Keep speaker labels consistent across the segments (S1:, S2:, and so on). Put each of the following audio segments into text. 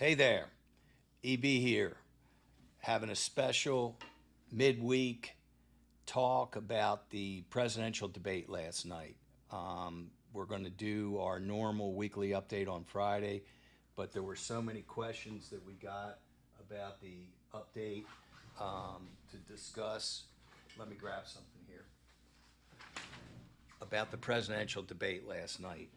S1: Hey there, EB here, having a special midweek talk about the presidential debate last night. We're going to do our normal weekly update on Friday, but there were so many questions that we got about the update to discuss. Let me grab something here about the presidential debate last night.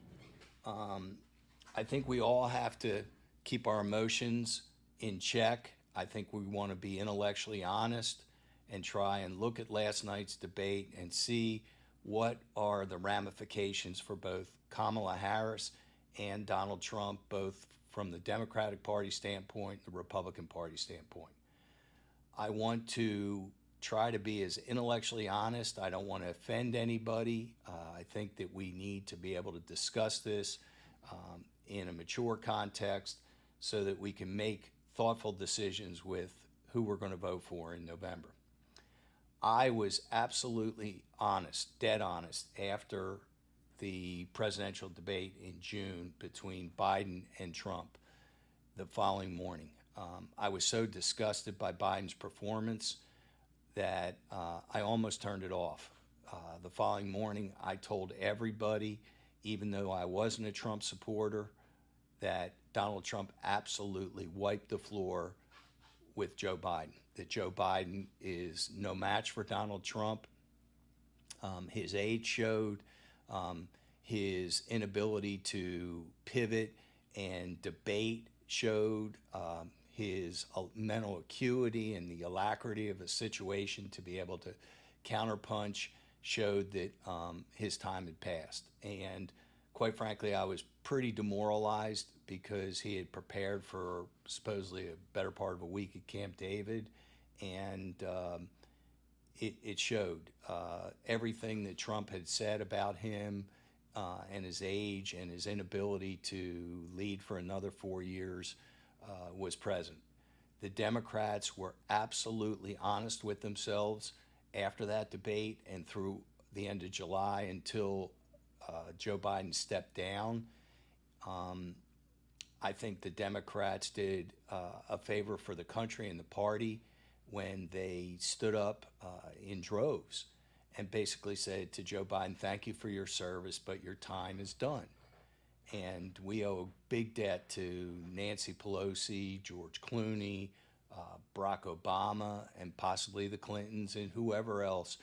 S1: I think we all have to keep our emotions in check. I think we want to be intellectually honest and try and look at last night's debate and see what are the ramifications for both Kamala Harris and Donald Trump, both from the Democratic Party standpoint, the Republican Party standpoint. I want to try to be as intellectually honest. I don't want to offend anybody. I think that we need to be able to discuss this in a mature context so that we can make thoughtful decisions with who we're going to vote for in November. I was absolutely honest, dead honest, after the presidential debate in June between Biden and Trump the following morning. I was so disgusted by Biden's performance that I almost turned it off. The following morning, I told everybody, even though I wasn't a Trump supporter, that Donald Trump absolutely wiped the floor with Joe Biden, that Joe Biden is no match for Donald Trump. His age showed, his inability to pivot and debate showed, his mental acuity and the alacrity of a situation to be able to counterpunch showed that his time had passed. And quite frankly, I was pretty demoralized because he had prepared for supposedly a better part of a week at Camp David, and it showed. Everything that Trump had said about him and his age and his inability to lead for another 4 years was present. The Democrats were absolutely honest with themselves after that debate and through the end of July until Joe Biden stepped down. I think the Democrats did a favor for the country and the party when they stood up in droves and basically said to Joe Biden, thank you for your service, but your time is done. And we owe a big debt to Nancy Pelosi, George Clooney, Barack Obama, and possibly the Clintons and whoever else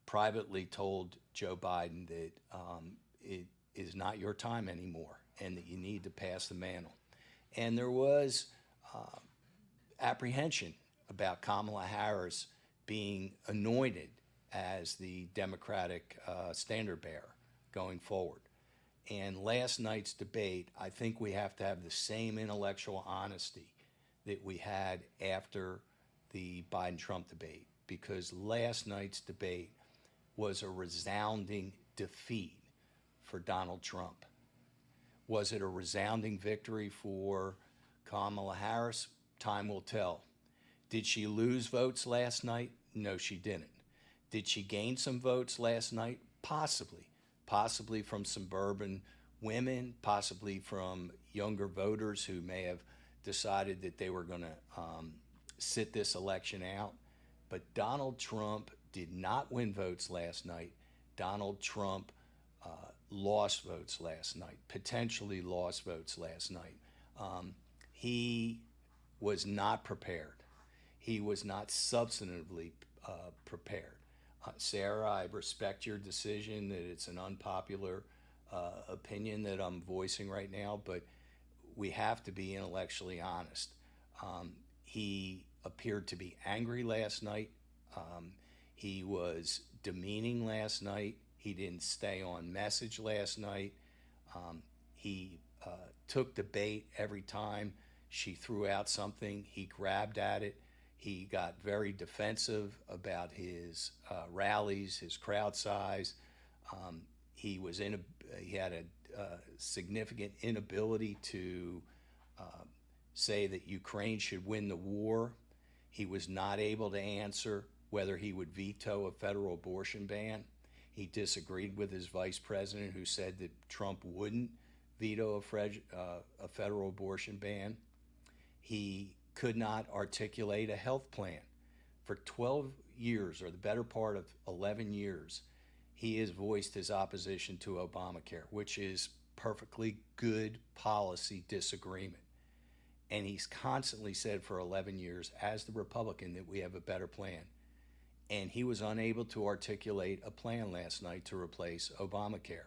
S1: privately told Joe Biden that it is not your time anymore and that you need to pass the mantle. And there was apprehension about Kamala Harris being anointed as the Democratic standard bearer going forward. And last night's debate, I think we have to have the same intellectual honesty that we had after the Biden-Trump debate, because last night's debate was a resounding defeat for Donald Trump. Was it a resounding victory for Kamala Harris? Time will tell. Did she lose votes last night? No, she didn't. Did she gain some votes last night? Possibly. Possibly from suburban women, possibly from younger voters who may have decided that they were going to sit this election out. But Donald Trump did not win votes last night. Donald Trump lost votes last night, potentially lost votes last night. He was not prepared. He was not substantively prepared. Sarah, I respect your decision that it's an unpopular opinion that I'm voicing right now, but we have to be intellectually honest. He appeared to be angry last night. He was demeaning last night. He didn't stay on message last night. He took the bait every time she threw out something. He grabbed at it. He got very defensive about his rallies, his crowd size. He had a significant inability to say that Ukraine should win the war. He was not able to answer whether he would veto a federal abortion ban. He disagreed with his vice president, who said that Trump wouldn't veto a federal abortion ban. He could not articulate a health plan. For 12 years, or the better part of 11 years, he has voiced his opposition to Obamacare, which is perfectly good policy disagreement. And he's constantly said for 11 years, as the Republican, that we have a better plan. And he was unable to articulate a plan last night to replace Obamacare.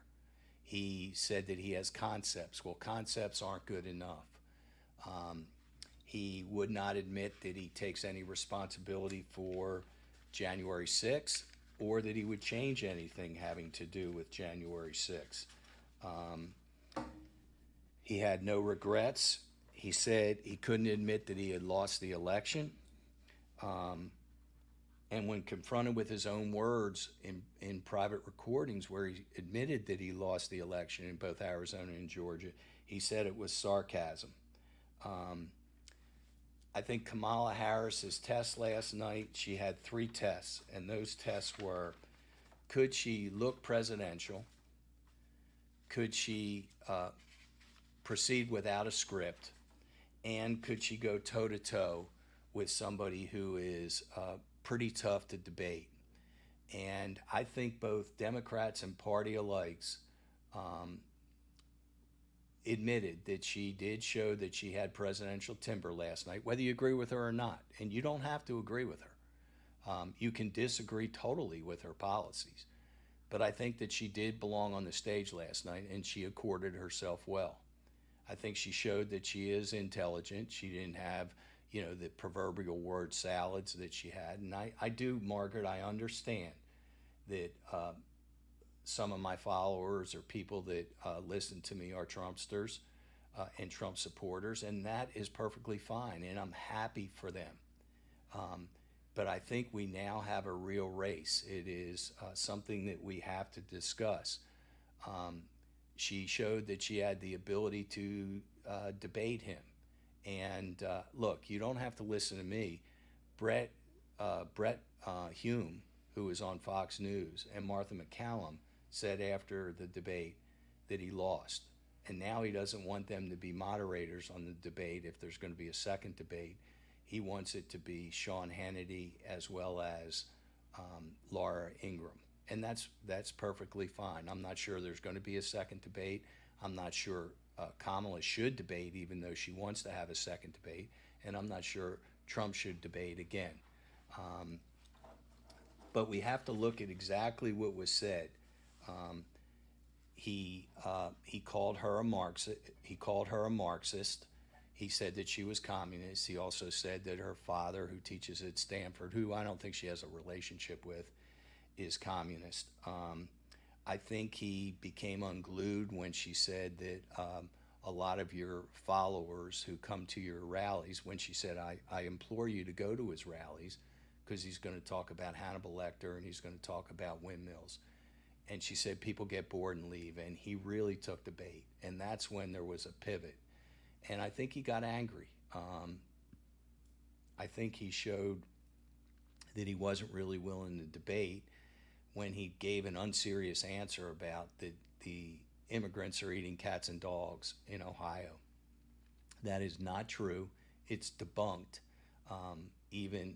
S1: He said that he has concepts. Well, concepts aren't good enough. He would not admit that he takes any responsibility for January 6th or that he would change anything having to do with January 6th. He had no regrets. He said he couldn't admit that he had lost the election. And when confronted with his own words in private recordings where he admitted that he lost the election in both Arizona and Georgia, he said it was sarcasm. I think Kamala Harris's test last night, she had 3 tests, and those tests were, could she look presidential? Could she proceed without a script? And could she go toe-to-toe with somebody who is pretty tough to debate? And I think both Democrats and party alikes admitted that she did show that she had presidential timber last night, whether you agree with her or not. And you don't have to agree with her. You can disagree totally with her policies. But I think that she did belong on the stage last night, and she accorded herself well. I think she showed that she is intelligent. She didn't have, the proverbial word salads that she had. And I do, Margaret, I understand that some of my followers or people that listen to me are Trumpsters and Trump supporters, and that is perfectly fine, and I'm happy for them. But I think we now have a real race. It is something that we have to discuss. She showed that she had the ability to debate him. And look, you don't have to listen to me. Brett Hume, who was on Fox News, and Martha McCallum said after the debate that he lost. And now he doesn't want them to be moderators on the debate if there's going to be a second debate. He wants it to be Sean Hannity as well as Laura Ingraham. And that's perfectly fine. I'm not sure there's going to be a second debate. I'm not sure Kamala should debate, even though she wants to have a second debate. And I'm not sure Trump should debate again. But we have to look at exactly what was said. He called her a Marxist. He called her a Marxist. He said that she was communist. He also said that her father, who teaches at Stanford, who I don't think she has a relationship with, is communist. I think he became unglued when she said that a lot of your followers who come to your rallies, when she said, I implore you to go to his rallies, because he's going to talk about Hannibal Lecter and he's going to talk about windmills. And she said people get bored and leave, and he really took the bait. And that's when there was a pivot. And I think he got angry. I think he showed that he wasn't really willing to debate when he gave an unserious answer about the immigrants are eating cats and dogs in Ohio. That is not true. It's debunked. Even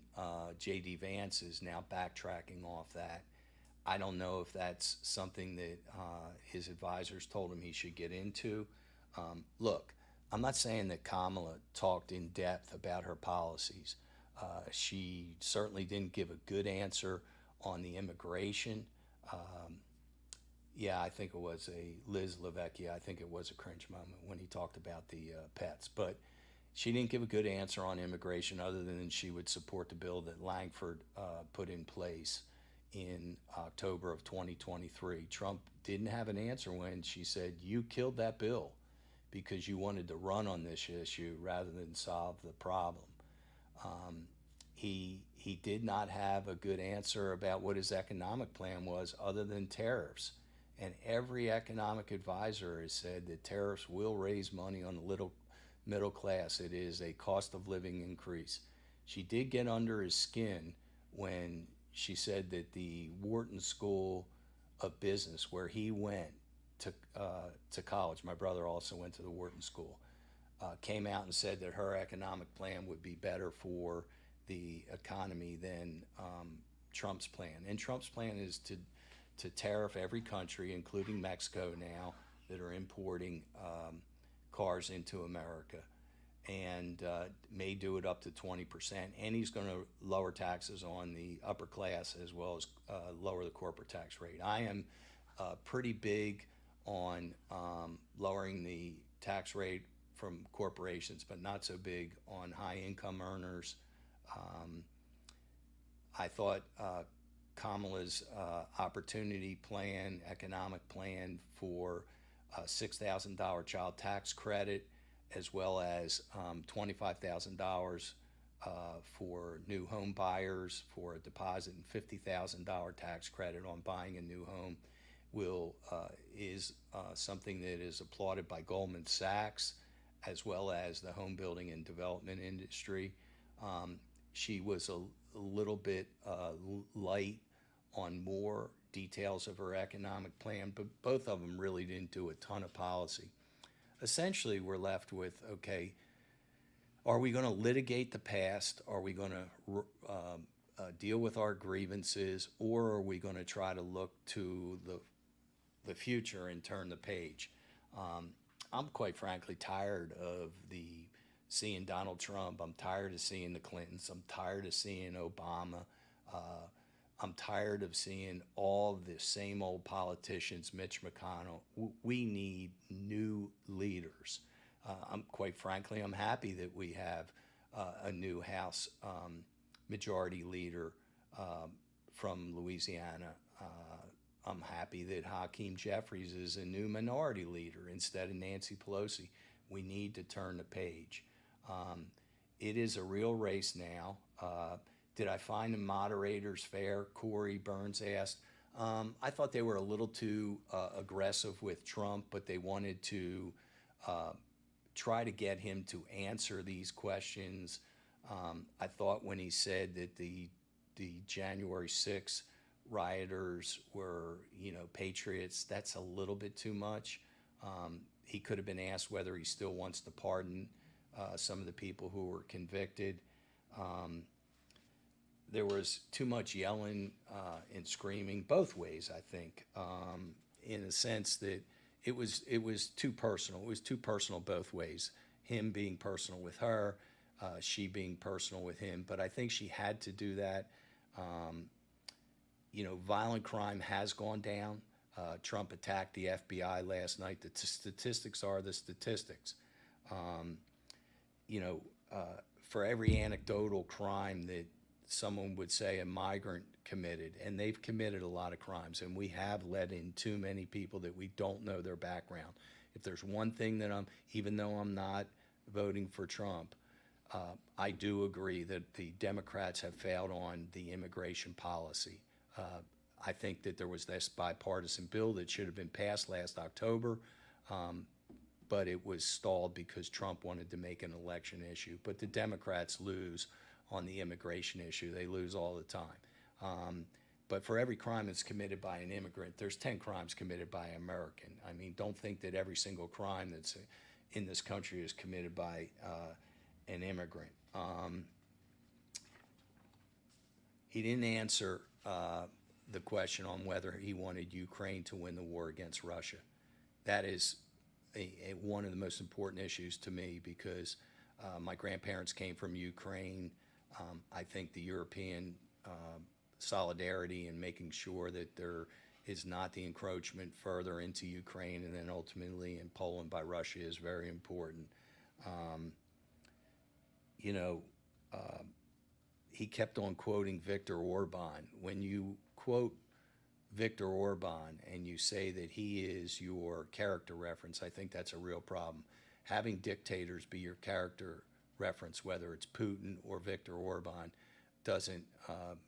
S1: J.D. Vance is now backtracking off that. I don't know if that's something that his advisors told him he should get into. Look, I'm not saying that Kamala talked in depth about her policies. She certainly didn't give a good answer on the immigration. Yeah, I think it was a Liz Lavecchia. I think it was a cringe moment when he talked about the pets. But she didn't give a good answer on immigration other than she would support the bill that Langford put in place in October of 2023. Trump didn't have an answer when she said, you killed that bill because you wanted to run on this issue rather than solve the problem. He did not have a good answer about what his economic plan was other than tariffs. And every economic advisor has said that tariffs will raise money on the middle class. It is a cost of living increase. She did get under his skin when she said that the Wharton School of Business, where he went to college, my brother also went to the Wharton School, came out and said that her economic plan would be better for the economy than Trump's plan. And Trump's plan is to tariff every country, including Mexico now, that are importing cars into America, and may do it up to 20%. And he's going to lower taxes on the upper class as well as lower the corporate tax rate. I am pretty big on lowering the tax rate from corporations, but not so big on high income earners. I thought Kamala's opportunity plan, economic plan for $6,000 child tax credit, as well as $25,000 for new home buyers for a deposit and $50,000 tax credit on buying a new home is something that is applauded by Goldman Sachs, as well as the home building and development industry. She was a little bit light on more details of her economic plan, but both of them really didn't do a ton of policy. Essentially, we're left with, okay, are we going to litigate the past? Are we going to deal with our grievances? Or are we going to try to look to the future and turn the page? I'm quite frankly tired of seeing Donald Trump. I'm tired of seeing the Clintons. I'm tired of seeing Obama. I'm tired of seeing all the same old politicians, Mitch McConnell. We need new leaders. Quite frankly, I'm happy that we have a new House majority leader from Louisiana. I'm happy that Hakeem Jeffries is a new minority leader instead of Nancy Pelosi. We need to turn the page. It is a real race now. Did I find the moderators fair? Corey Burns asked. I thought they were a little too aggressive with Trump, but they wanted to try to get him to answer these questions. I thought when he said that the January 6th rioters were, patriots, that's a little bit too much. He could have been asked whether he still wants to pardon some of the people who were convicted. There was too much yelling and screaming both ways, I think, in a sense that it was too personal. It was too personal both ways. Him being personal with her, she being personal with him. But I think she had to do that. Violent crime has gone down. Trump attacked the FBI last night. The statistics are the statistics. For every anecdotal crime that someone would say a migrant committed, and they've committed a lot of crimes, and we have let in too many people that we don't know their background. If there's one thing that even though I'm not voting for Trump, I do agree that the Democrats have failed on the immigration policy. I think that there was this bipartisan bill that should have been passed last October, but it was stalled because Trump wanted to make an election issue. But the Democrats lose on the immigration issue. They lose all the time. But for every crime that's committed by an immigrant, there's 10 crimes committed by an American. I mean, don't think that every single crime that's in this country is committed by an immigrant. He didn't answer the question on whether he wanted Ukraine to win the war against Russia. That is one of the most important issues to me because my grandparents came from Ukraine. I think the European solidarity and making sure that there is not the encroachment further into Ukraine and then ultimately in Poland by Russia is very important. He kept on quoting Viktor Orban. When you quote Viktor Orban and you say that he is your character reference, I think that's a real problem. Having dictators be your character reference, whether it's Putin or Viktor Orban, doesn't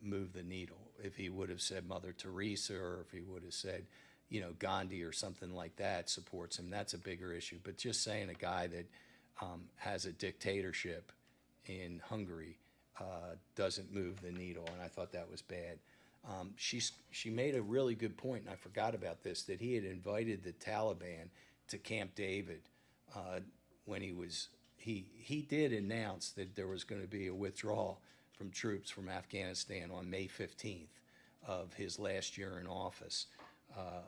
S1: move the needle. If he would have said Mother Teresa or if he would have said, Gandhi or something like that supports him, that's a bigger issue. But just saying a guy that has a dictatorship in Hungary doesn't move the needle, and I thought that was bad. She made a really good point, and I forgot about this, that he had invited the Taliban to Camp David when he was he did announce that there was going to be a withdrawal from troops from Afghanistan on May 15th of his last year in office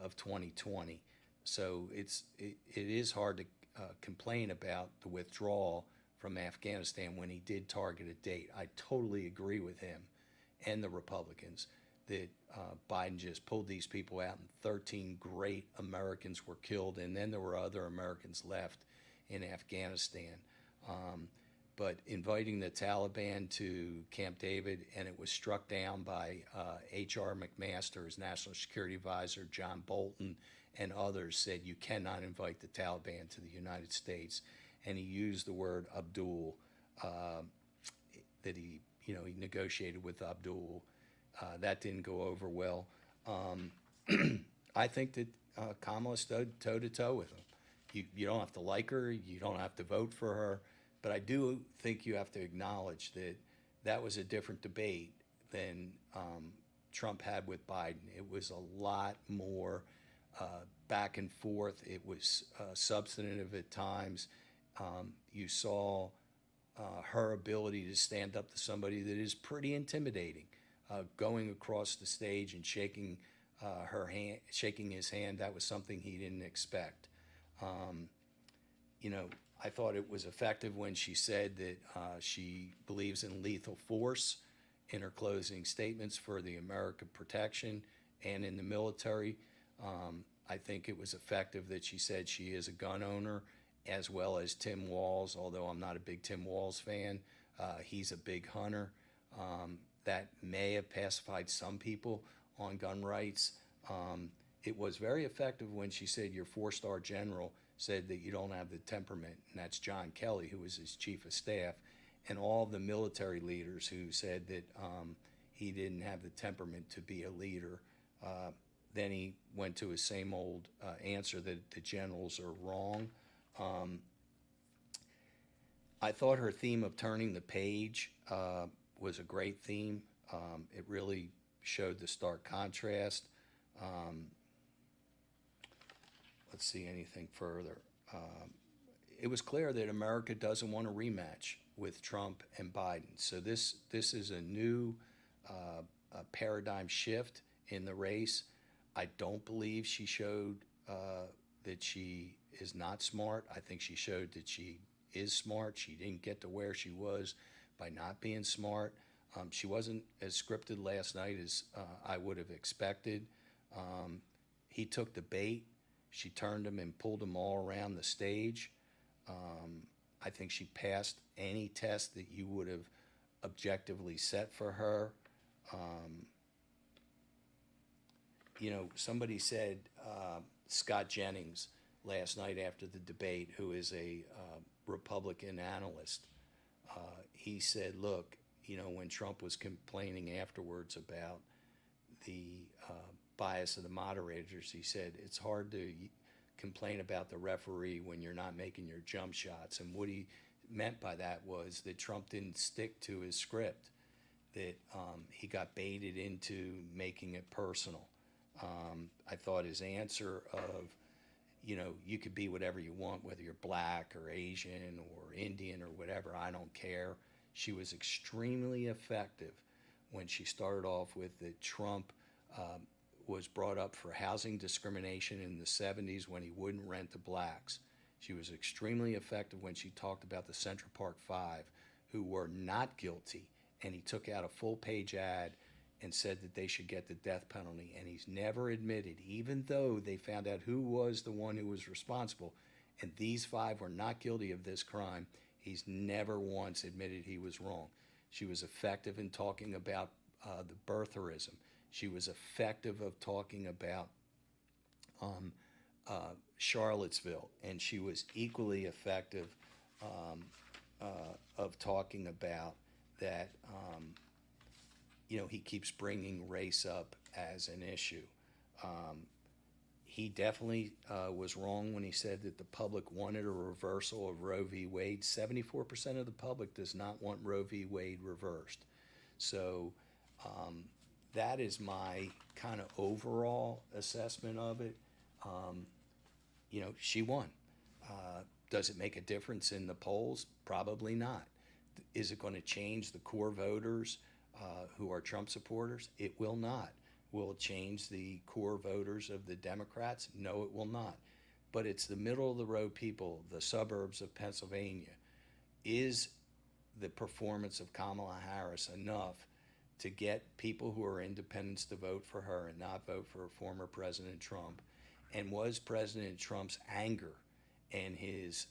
S1: of 2020. So it is hard to complain about the withdrawal from Afghanistan when he did target a date. I totally agree with him and the Republicans that Biden just pulled these people out, and 13 great Americans were killed, and then there were other Americans left in Afghanistan. But inviting the Taliban to Camp David, and it was struck down by H.R. McMaster, his National Security Advisor, John Bolton, and others said you cannot invite the Taliban to the United States. And he used the word Abdul, that he negotiated with Abdul. That didn't go over well. I think that Kamala stood toe-to-toe with him. You don't have to like her, you don't have to vote for her, but I do think you have to acknowledge that that was a different debate than Trump had with Biden. It was a lot more back and forth. It was substantive at times. You saw her ability to stand up to somebody that is pretty intimidating, going across the stage and shaking shaking his hand. That was something he didn't expect. I thought it was effective when she said that she believes in lethal force in her closing statements for the American protection and in the military. I think it was effective that she said she is a gun owner, as well as Tim Walz, although I'm not a big Tim Walz fan. He's a big hunter. That may have pacified some people on gun rights. It was very effective when she said your four-star general said that you don't have the temperament, and that's John Kelly, who was his chief of staff, and all the military leaders who said that he didn't have the temperament to be a leader. Then he went to his same old answer that the generals are wrong. I thought her theme of turning the page was a great theme. It really showed the stark contrast. Let's see anything further. It was clear that America doesn't want a rematch with Trump and Biden. So this is a new paradigm shift in the race. I don't believe she showed that she is not smart. I think she showed that she is smart. She didn't get to where she was by not being smart. She wasn't as scripted last night as I would have expected. He took the bait. She turned him and pulled him all around the stage. I think she passed any test that you would have objectively set for her. Somebody said Scott Jennings last night after the debate, who is a Republican analyst, he said, look, when Trump was complaining afterwards about the bias of the moderators, he said, it's hard to complain about the referee when you're not making your jump shots. And what he meant by that was that Trump didn't stick to his script, that he got baited into making it personal. I thought his answer of, you could be whatever you want, whether you're black or Asian or Indian or whatever, I don't care. She was extremely effective when she started off with that Trump was brought up for housing discrimination in the 70s when he wouldn't rent to blacks. She was extremely effective when she talked about the Central Park Five, who were not guilty, and he took out a full-page ad and said that they should get the death penalty, and he's never admitted, even though they found out who was the one who was responsible, and these five were not guilty of this crime, he's never once admitted he was wrong. She was effective in talking about the birtherism. She was effective of talking about Charlottesville, and she was equally effective of talking about that, he keeps bringing race up as an issue. He definitely was wrong when he said that the public wanted a reversal of Roe v. Wade. 74% of the public does not want Roe v. Wade reversed. So that is my kind of overall assessment of it. She won. Does it make a difference in the polls? Probably not. Is it going to change the core voters who are Trump supporters? It will not. Will it change the core voters of the Democrats? No, it will not. But it's the middle of the road people, the suburbs of Pennsylvania. Is the performance of Kamala Harris enough to get people who are independents to vote for her and not vote for former President Trump? And was President Trump's anger and his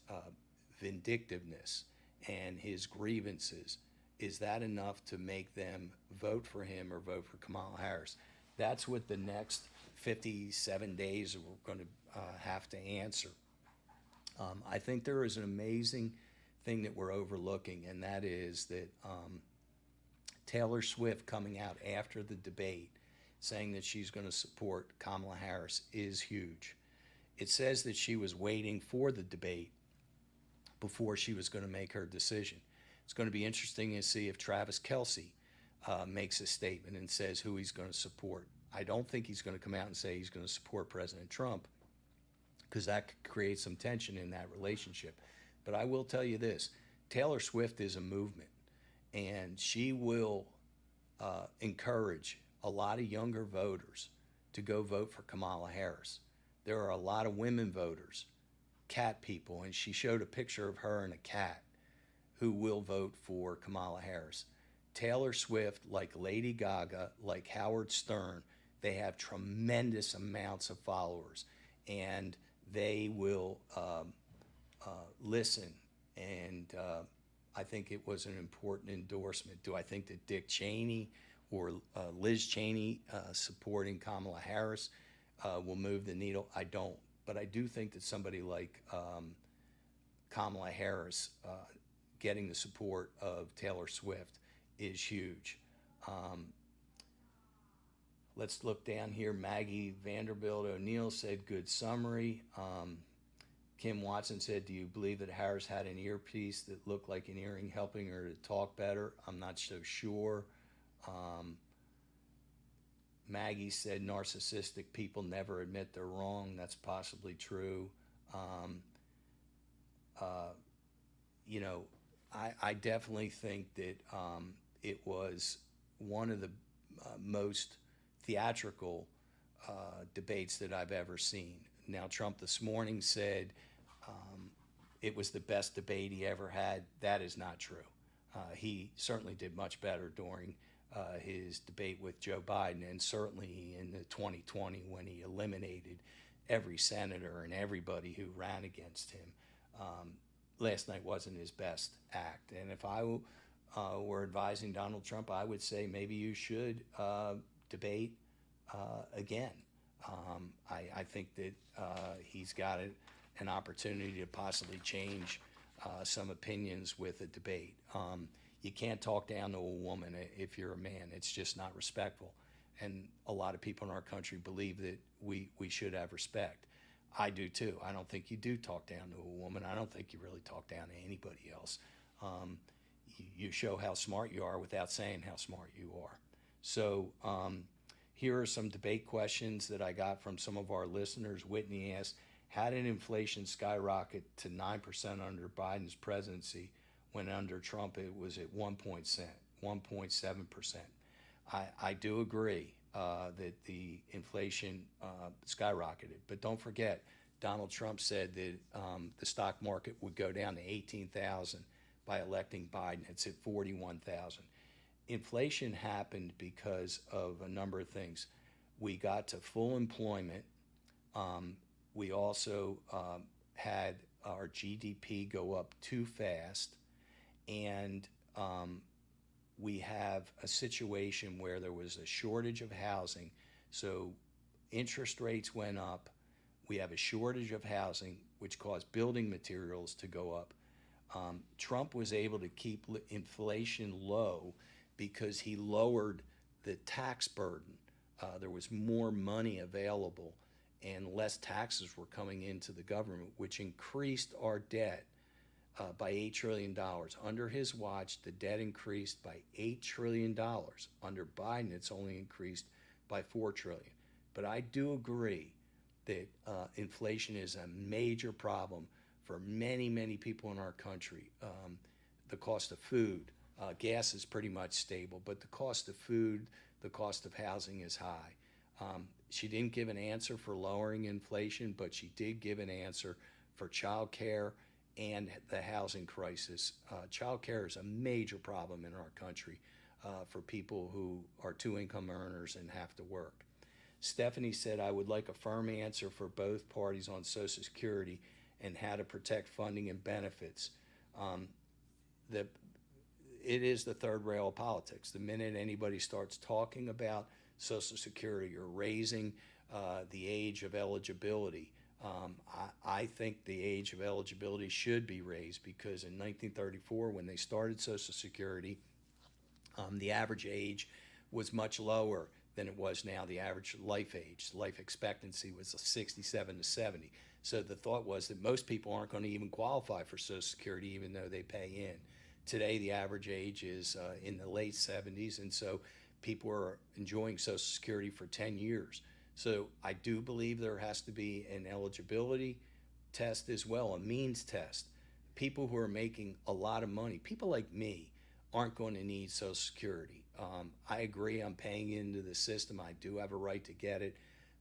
S1: vindictiveness and his grievances, is that enough to make them vote for him or vote for Kamala Harris? That's what the next 57 days we're going to have to answer. I think there is an amazing thing that we're overlooking, and that is that Taylor Swift coming out after the debate saying that she's going to support Kamala Harris is huge. It says that she was waiting for the debate before she was going to make her decision. It's going to be interesting to see if Travis Kelce makes a statement and says who he's going to support. I don't think he's going to come out and say he's going to support President Trump, because that could create some tension in that relationship. But I will tell you this, Taylor Swift is a movement, and she will encourage a lot of younger voters to go vote for Kamala Harris. There are a lot of women voters, cat people, and she showed a picture of her and a cat who will vote for Kamala Harris. Taylor Swift, like Lady Gaga, like Howard Stern, they have tremendous amounts of followers, and they will listen. And I think it was an important endorsement. Do I think that Dick Cheney or Liz Cheney supporting Kamala Harris will move the needle? I don't. But I do think that somebody like Kamala Harris getting the support of Taylor Swift is huge. Let's look down here. Maggie Vanderbilt O'Neill said, good summary. Kim Watson said, do you believe that Harris had an earpiece that looked like an earring helping her to talk better? I'm not so sure. Maggie said, narcissistic people never admit they're wrong. That's possibly true. I definitely think that it was one of the most theatrical debates that I've ever seen. Now, Trump this morning said it was the best debate he ever had. That is not true. He certainly did much better during his debate with Joe Biden, and certainly in the 2020 when he eliminated every senator and everybody who ran against him. Last night wasn't his best act. And if I were advising Donald Trump, I would say maybe you should debate again. I think that he's got an opportunity to possibly change some opinions with a debate. You can't talk down to a woman if you're a man. It's just not respectful. And a lot of people in our country believe that we should have respect. I do too. I don't think you do talk down to a woman. I don't think you really talk down to anybody else. You show how smart you are without saying how smart you are. So here are some debate questions that I got from some of our listeners. Whitney asked, how did inflation skyrocket to 9% under Biden's presidency when under Trump it was at 1.7%? I do agree that the inflation skyrocketed. But don't forget, Donald Trump said that the stock market would go down to 18,000 by electing Biden. It's at 41,000. Inflation happened because of a number of things. We got to full employment. We also had our GDP go up too fast. And we have a situation where there was a shortage of housing. So interest rates went up. We have a shortage of housing, which caused building materials to go up. Trump was able to keep inflation low because he lowered the tax burden. There was more money available and less taxes were coming into the government, which increased our debt by $8 trillion. Under his watch, the debt increased by $8 trillion. Under Biden, it's only increased by $4 trillion. But I do agree that inflation is a major problem for many, many people in our country. The cost of food, gas is pretty much stable, but the cost of food, the cost of housing is high. She didn't give an answer for lowering inflation, but she did give an answer for child care and the housing crisis. Child care is a major problem in our country for people who are two-income earners and have to work. Stephanie said, I would like a firm answer for both parties on Social Security and how to protect funding and benefits. The, it is the third rail of politics. The minute anybody starts talking about Social Security or raising the age of eligibility, I think the age of eligibility should be raised, because in 1934, when they started Social Security, the average age was much lower than it was now. The average life age, life expectancy, was 67 to 70. So the thought was that most people aren't going to even qualify for Social Security, even though they pay in. Today, the average age is in the late 70s, and so people are enjoying Social Security for 10 years. So I do believe there has to be an eligibility test as well, a means test. People who are making a lot of money, people like me, aren't going to need Social Security. I agree, I'm paying into the system. I do have a right to get it,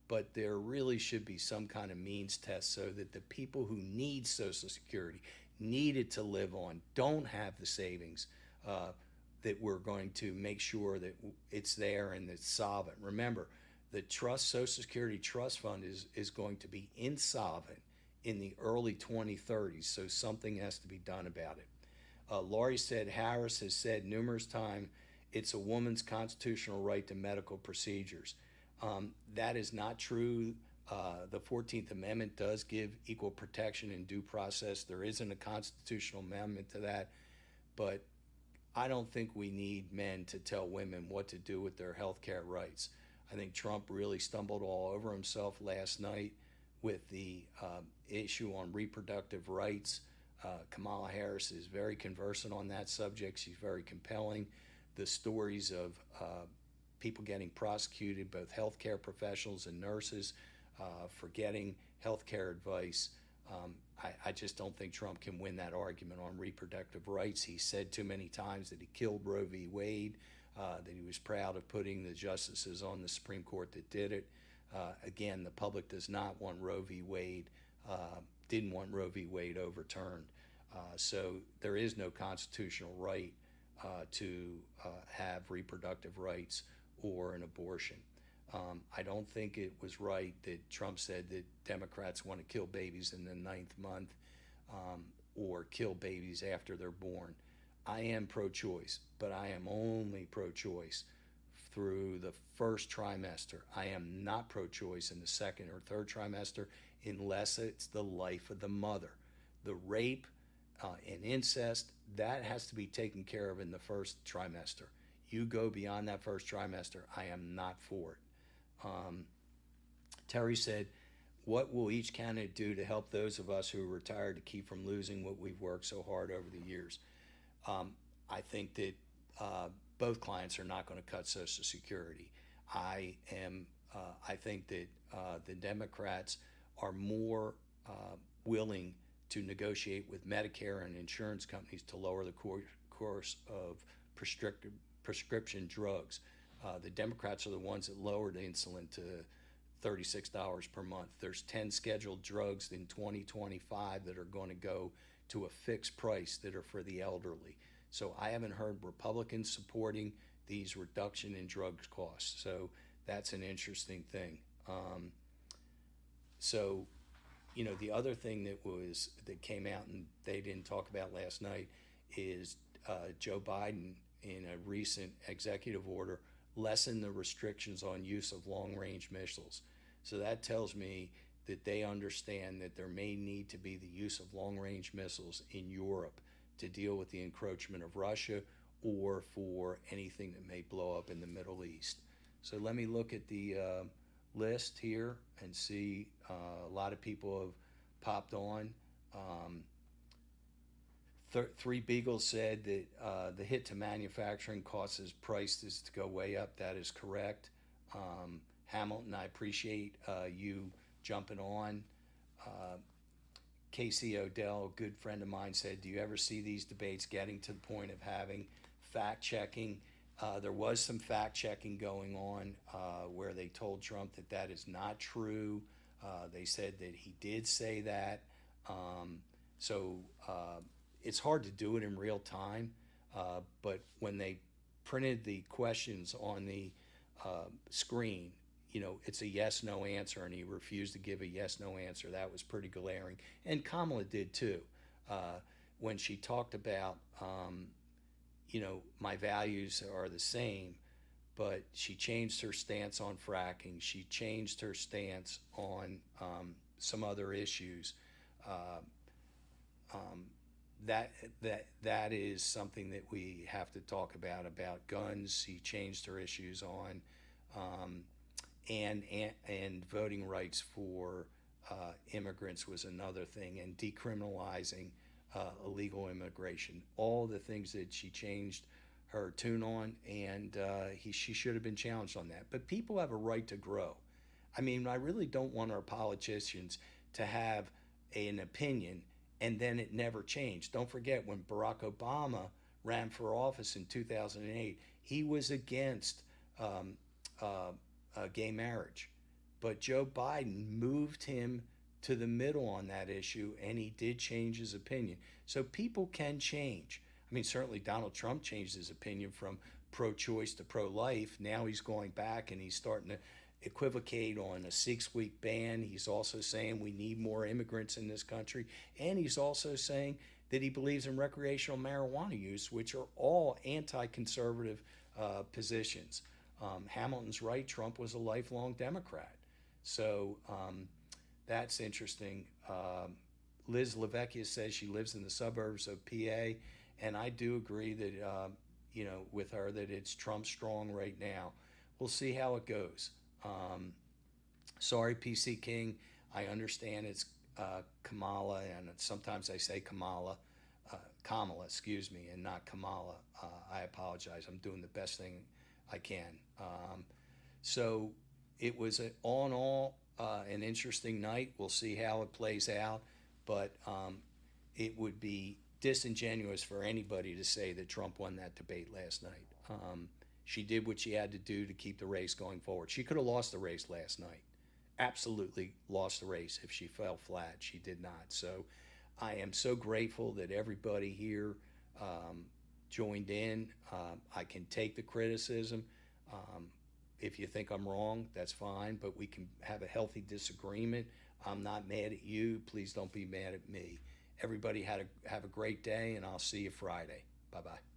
S1: but there really should be some kind of means test so that the people who need Social Security, need it to live on, don't have the savings, that we're going to make sure that it's there and it's solvent. Remember, the Social Security Trust Fund is going to be insolvent in the early 2030s, so something has to be done about it. Laurie said, Harris has said numerous times it's a woman's constitutional right to medical procedures. That is not true. The 14th Amendment does give equal protection and due process. There isn't a constitutional amendment to that, but I don't think we need men to tell women what to do with their health care rights. I think Trump really stumbled all over himself last night with the issue on reproductive rights. Kamala Harris is very conversant on that subject. She's very compelling. The stories of people getting prosecuted, both healthcare professionals and nurses, for getting healthcare advice. I just don't think Trump can win that argument on reproductive rights. He said too many times that he killed Roe v. Wade, that he was proud of putting the justices on the Supreme Court that did it. Again, the public does not want Roe v. Wade, didn't want Roe v. Wade overturned. So there is no constitutional right to have reproductive rights or an abortion. I don't think it was right that Trump said that Democrats want to kill babies in the 9th month, or kill babies after they're born. I am pro-choice, but I am only pro-choice through the first trimester. I am not pro-choice in the second or third trimester unless it's the life of the mother. The rape and incest, that has to be taken care of in the first trimester. You go beyond that first trimester, I am not for it. Terry said, what will each candidate do to help those of us who are retired to keep from losing what we've worked so hard over the years? I think that both clients are not going to cut Social Security. I think that the Democrats are more willing to negotiate with Medicare and insurance companies to lower the course of prescription drugs. The Democrats are the ones that lowered insulin to $36 per month. There's 10 scheduled drugs in 2025 that are going to go to a fixed price that are for the elderly. So I haven't heard Republicans supporting these reduction in drug costs. So that's an interesting thing. The other thing that came out and they didn't talk about last night is Joe Biden, in a recent executive order, lessen the restrictions on use of long-range missiles. So that tells me that they understand that there may need to be the use of long-range missiles in Europe to deal with the encroachment of Russia or for anything that may blow up in the Middle East. So let me look at the list here and see a lot of people have popped on. Three Beagles said that the hit to manufacturing causes prices to go way up. That is correct. Hamilton, I appreciate you jumping on. Casey Odell, a good friend of mine, said, do you ever see these debates getting to the point of having fact checking? There was some fact checking going on where they told Trump that that is not true. They said that he did say that. So it's hard to do it in real time. But when they printed the questions on the screen, you know, it's a yes no answer, and he refused to give a yes no answer. That was pretty glaring. And Kamala did too. When she talked about, you know, my values are the same, but she changed her stance on fracking. She changed her stance on some other issues. Uh, that is something that we have to talk about guns. He changed her issues on, and voting rights for immigrants was another thing, and decriminalizing illegal immigration. All the things that she changed her tune on, and she should have been challenged on that. But people have a right to grow. I mean, I really don't want our politicians to have an opinion and then it never changed. Don't forget, when Barack Obama ran for office in 2008, he was against gay marriage. But Joe Biden moved him to the middle on that issue, and he did change his opinion. So people can change. I mean, certainly Donald Trump changed his opinion from pro-choice to pro-life. Now he's going back and he's starting to equivocate on a 6-week ban. He's also saying we need more immigrants in this country. And he's also saying that he believes in recreational marijuana use, which are all anti-conservative positions. Hamilton's right. Trump was a lifelong Democrat. So that's interesting. Liz Lavecchia says she lives in the suburbs of PA, and I do agree that, you know, with her, that it's Trump strong right now. We'll see how it goes. Sorry, PC King. I understand it's Kamala, and sometimes I say Kamala, excuse me, and not Kamala. I apologize. I'm doing the best thing I can. So it was all in all an interesting night. We'll see how it plays out, but it would be disingenuous for anybody to say that Trump won that debate last night. She did what she had to do to keep the race going forward. She could have lost the race last night. Absolutely lost the race if she fell flat. She did not. So I am so grateful that everybody here joined in. I can take the criticism. If you think I'm wrong, that's fine, but we can have a healthy disagreement. I'm not mad at you. Please don't be mad at me. Everybody have a great day, and I'll see you Friday. Bye-bye.